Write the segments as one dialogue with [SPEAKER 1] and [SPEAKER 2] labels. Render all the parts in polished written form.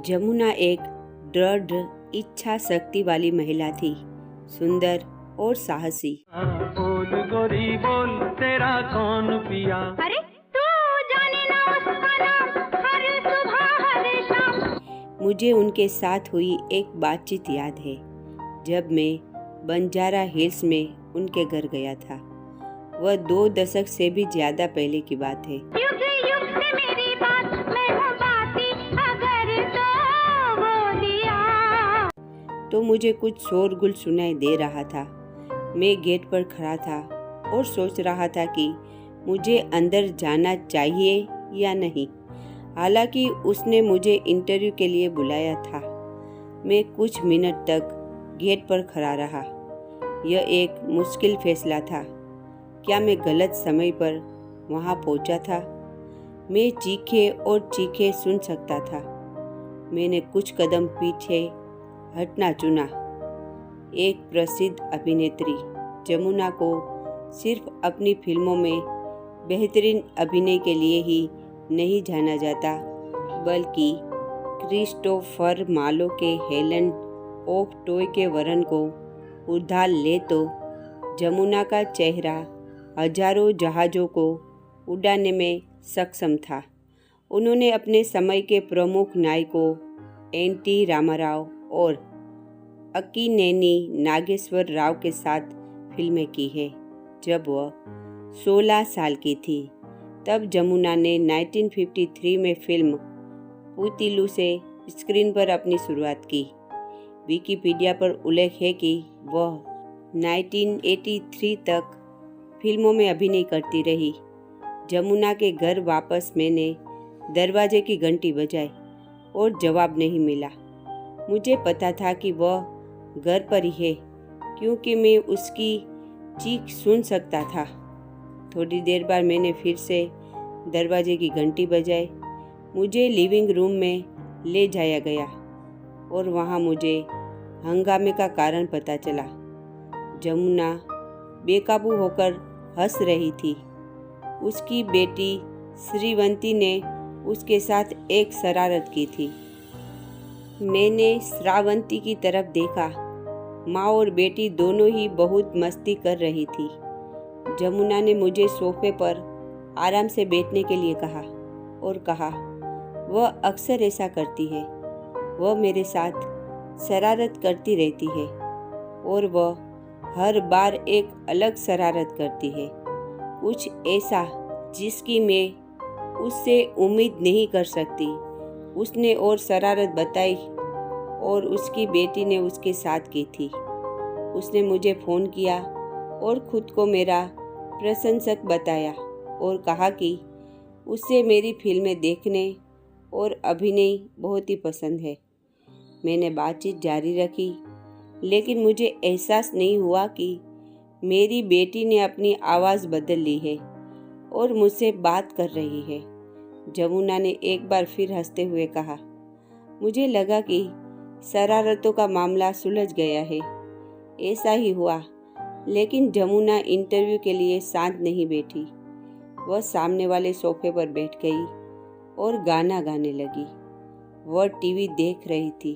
[SPEAKER 1] जमुना एक दृढ़ इच्छा शक्ति वाली महिला थी, सुंदर और साहसी।
[SPEAKER 2] बोल गोरी बोल तेरा कौन पिया।
[SPEAKER 3] अरे तू जाने ना उसका नाम, हर सुबह हर शाम।
[SPEAKER 1] मुझे उनके साथ हुई एक बातचीत याद है, जब मैं बंजारा हिल्स में उनके घर गया था। वह 2 दशक से भी ज्यादा पहले की बात है।
[SPEAKER 3] युग युग से मेरी बात, मैं हूँ बाती, अगर तो बोलिया।
[SPEAKER 1] तो मुझे कुछ शोरगुल सुनाई दे रहा था। मैं गेट पर खड़ा था और सोच रहा था कि मुझे अंदर जाना चाहिए या नहीं। हालांकि उसने मुझे इंटरव्यू के लिए बुलाया था। मैं कुछ मिनट तक गेट पर खड़ा रहा। यह एक मुश्किल फैसला था। क्या मैं गलत समय पर वहां पहुंचा था? मैं चीखे और चीखे सुन सकता था। मैंने कुछ कदम पीछे हटना चुना। एक प्रसिद्ध अभिनेत्री जमुना को सिर्फ अपनी फिल्मों में बेहतरीन अभिनय के लिए ही नहीं जाना जाता, बल्कि क्रिस्टोफर मार्लो के हेलन ऑफ ट्रोय के वर्णन को उधार ले तो जमुना का चेहरा हजारों जहाज़ों को उड़ाने में सक्षम था। उन्होंने अपने समय के प्रमुख नायकों एन.टी. रामाराव और अक्किनेनी नागेश्वर राव के साथ फिल्में की है। जब वह 16 साल की थी, तब जमुना ने 1953 में फिल्म पुतिलू से स्क्रीन पर अपनी शुरुआत की। विकिपीडिया पर उल्लेख है कि वह 1983 तक फिल्मों में अभिनय करती रही। जमुना के घर वापस मैंने दरवाजे की घंटी बजाई और जवाब नहीं मिला। मुझे पता था कि वह घर पर ही है, क्योंकि मैं उसकी चीख सुन सकता था। थोड़ी देर बाद मैंने फिर से दरवाजे की घंटी बजाई। मुझे लिविंग रूम में ले जाया गया और वहाँ मुझे हंगामे का कारण पता चला। जमुना बेकाबू होकर हंस रही थी। उसकी बेटी श्रीवंती ने उसके साथ एक शरारत की थी। मैंने श्रावंती की तरफ देखा। माँ और बेटी दोनों ही बहुत मस्ती कर रही थी। जमुना ने मुझे सोफे पर आराम से बैठने के लिए कहा और कहा, वह अक्सर ऐसा करती है। वह मेरे साथ शरारत करती रहती है और वह हर बार एक अलग शरारत करती है, कुछ ऐसा जिसकी मैं उससे उम्मीद नहीं कर सकती। उसने और शरारत बताई और उसकी बेटी ने उसके साथ की थी। उसने मुझे फ़ोन किया और ख़ुद को मेरा प्रशंसक बताया और कहा कि उसे मेरी फिल्में देखने और अभिनय बहुत ही पसंद है। मैंने बातचीत जारी रखी, लेकिन मुझे एहसास नहीं हुआ कि मेरी बेटी ने अपनी आवाज़ बदल ली है और मुझसे बात कर रही है। जमुना ने एक बार फिर हंसते हुए कहा, मुझे लगा कि शरारतों का मामला सुलझ गया है। ऐसा ही हुआ, लेकिन जमुना इंटरव्यू के लिए शांत नहीं बैठी। वह सामने वाले सोफे पर बैठ गई और गाना गाने लगी। वह टीवी देख रही थी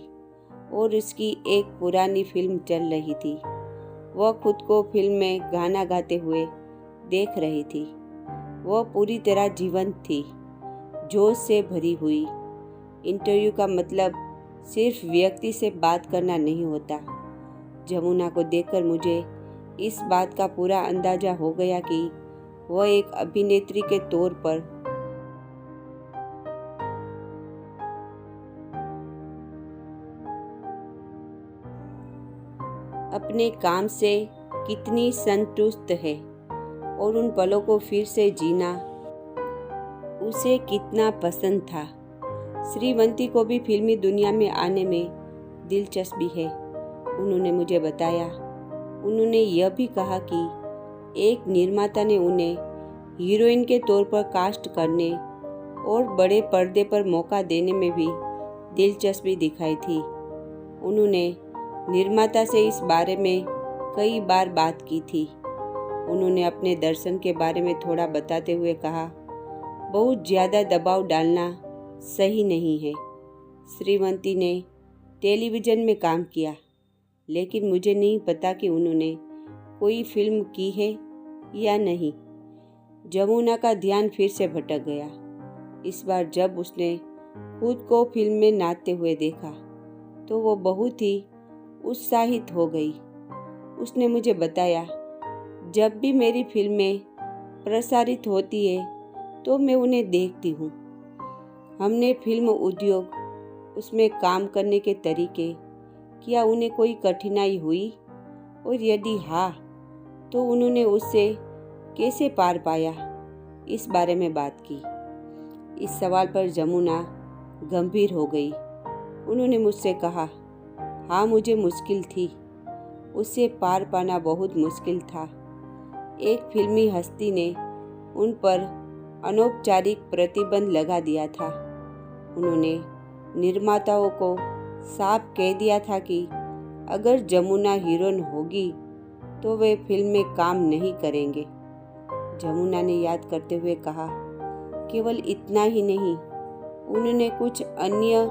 [SPEAKER 1] और उसकी एक पुरानी फिल्म चल रही थी। वह खुद को फिल्म में गाना गाते हुए देख रही थी। वह पूरी तरह जीवंत थी, जोश से भरी हुई। इंटरव्यू का मतलब सिर्फ व्यक्ति से बात करना नहीं होता। जमुना को देखकर मुझे इस बात का पूरा अंदाजा हो गया कि वह एक अभिनेत्री के तौर पर अपने काम से कितनी संतुष्ट है और उन पलों को फिर से जीना उसे कितना पसंद था। श्रीवंती को भी फिल्मी दुनिया में आने में दिलचस्पी है, उन्होंने मुझे बताया। उन्होंने यह भी कहा कि एक निर्माता ने उन्हें हीरोइन के तौर पर कास्ट करने और बड़े पर्दे पर मौका देने में भी दिलचस्पी दिखाई थी। उन्होंने निर्माता से इस बारे में कई बार बात की थी। उन्होंने अपने दर्शन के बारे में थोड़ा बताते हुए कहा, बहुत ज़्यादा दबाव डालना सही नहीं है। श्रीवंती ने टेलीविज़न में काम किया, लेकिन मुझे नहीं पता कि उन्होंने कोई फिल्म की है या नहीं। जमुना का ध्यान फिर से भटक गया। इस बार जब उसने खुद को फिल्म में नाचते हुए देखा तो वो बहुत ही उत्साहित हो गई। उसने मुझे बताया, जब भी मेरी फिल्में प्रसारित होती है तो मैं उन्हें देखती हूँ। हमने फिल्म उद्योग, उसमें काम करने के तरीके, क्या उन्हें कोई कठिनाई हुई, और यदि हाँ तो उन्होंने उससे कैसे पार पाया, इस बारे में बात की। इस सवाल पर जमुना गंभीर हो गई। उन्होंने मुझसे कहा, हाँ मुझे मुश्किल थी, उससे पार पाना बहुत मुश्किल था। एक फिल्मी हस्ती ने उन पर अनौपचारिक प्रतिबंध लगा दिया था। उन्होंने निर्माताओं को साफ कह दिया था कि अगर जमुना हीरोइन होगी तो वे फिल्म में काम नहीं करेंगे। जमुना ने याद करते हुए कहा, केवल इतना ही नहीं, उन्होंने कुछ अन्य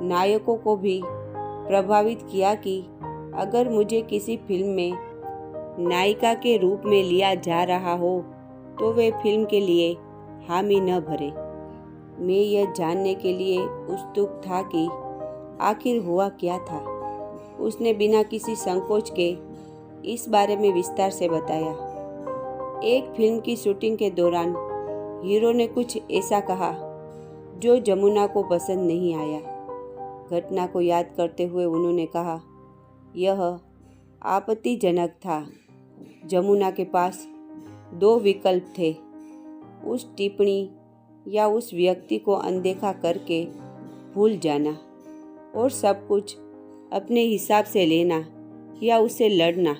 [SPEAKER 1] नायकों को भी प्रभावित किया कि अगर मुझे किसी फिल्म में नायिका के रूप में लिया जा रहा हो तो वे फिल्म के लिए हामी न भरे। मैं यह जानने के लिए उत्सुक था कि आखिर हुआ क्या था। उसने बिना किसी संकोच के इस बारे में विस्तार से बताया। एक फिल्म की शूटिंग के दौरान हीरो ने कुछ ऐसा कहा जो जमुना को पसंद नहीं आया। घटना को याद करते हुए उन्होंने कहा, यह आपत्तिजनक था। जमुना के पास दो विकल्प थे, उस टिप्पणी या उस व्यक्ति को अनदेखा करके भूल जाना और सब कुछ अपने हिसाब से लेना या उससे लड़ना।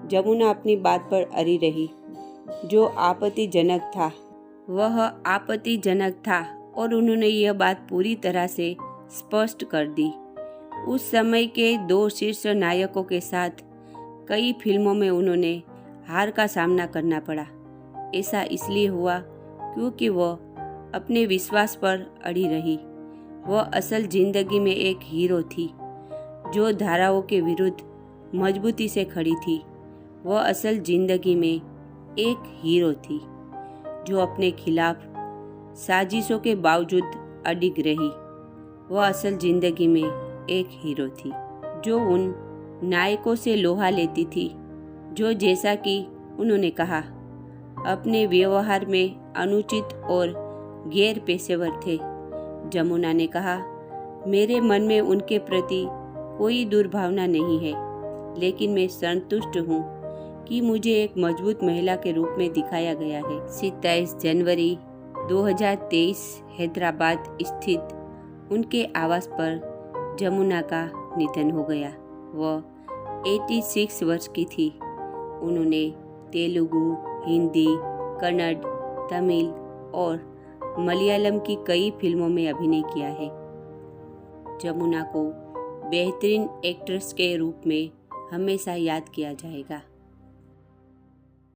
[SPEAKER 1] जमुना अपनी बात पर अड़ी रही। जो आपत्तिजनक था वह आपत्तिजनक था और उन्होंने यह बात पूरी तरह से स्पष्ट कर दी। उस समय के दो शीर्ष नायकों के साथ कई फिल्मों में उन्होंने हार का सामना करना पड़ा। ऐसा इसलिए हुआ क्योंकि वह अपने विश्वास पर अड़ी रही। वह असल जिंदगी में एक हीरो थी जो धाराओं के विरुद्ध मजबूती से खड़ी थी। वह असल जिंदगी में एक हीरो थी जो अपने खिलाफ साजिशों के बावजूद अडिग रही। वह असल जिंदगी में एक हीरो थी जो उन नायकों से लोहा लेती थी जो, जैसा कि उन्होंने कहा, अपने व्यवहार में अनुचित और गैर पेशेवर थे। जमुना ने कहा, मेरे मन में उनके प्रति कोई दुर्भावना नहीं है, लेकिन मैं संतुष्ट हूँ कि मुझे एक मजबूत महिला के रूप में दिखाया गया है। 27 जनवरी 2023 हैदराबाद स्थित उनके आवास पर जमुना का निधन हो गया। वह 86 वर्ष की थी। उन्होंने तेलुगु, हिंदी, कन्नड़, तमिल और मलयालम की कई फिल्मों में अभिनय किया है। जमुना को बेहतरीन एक्ट्रेस के रूप में हमेशा याद किया जाएगा।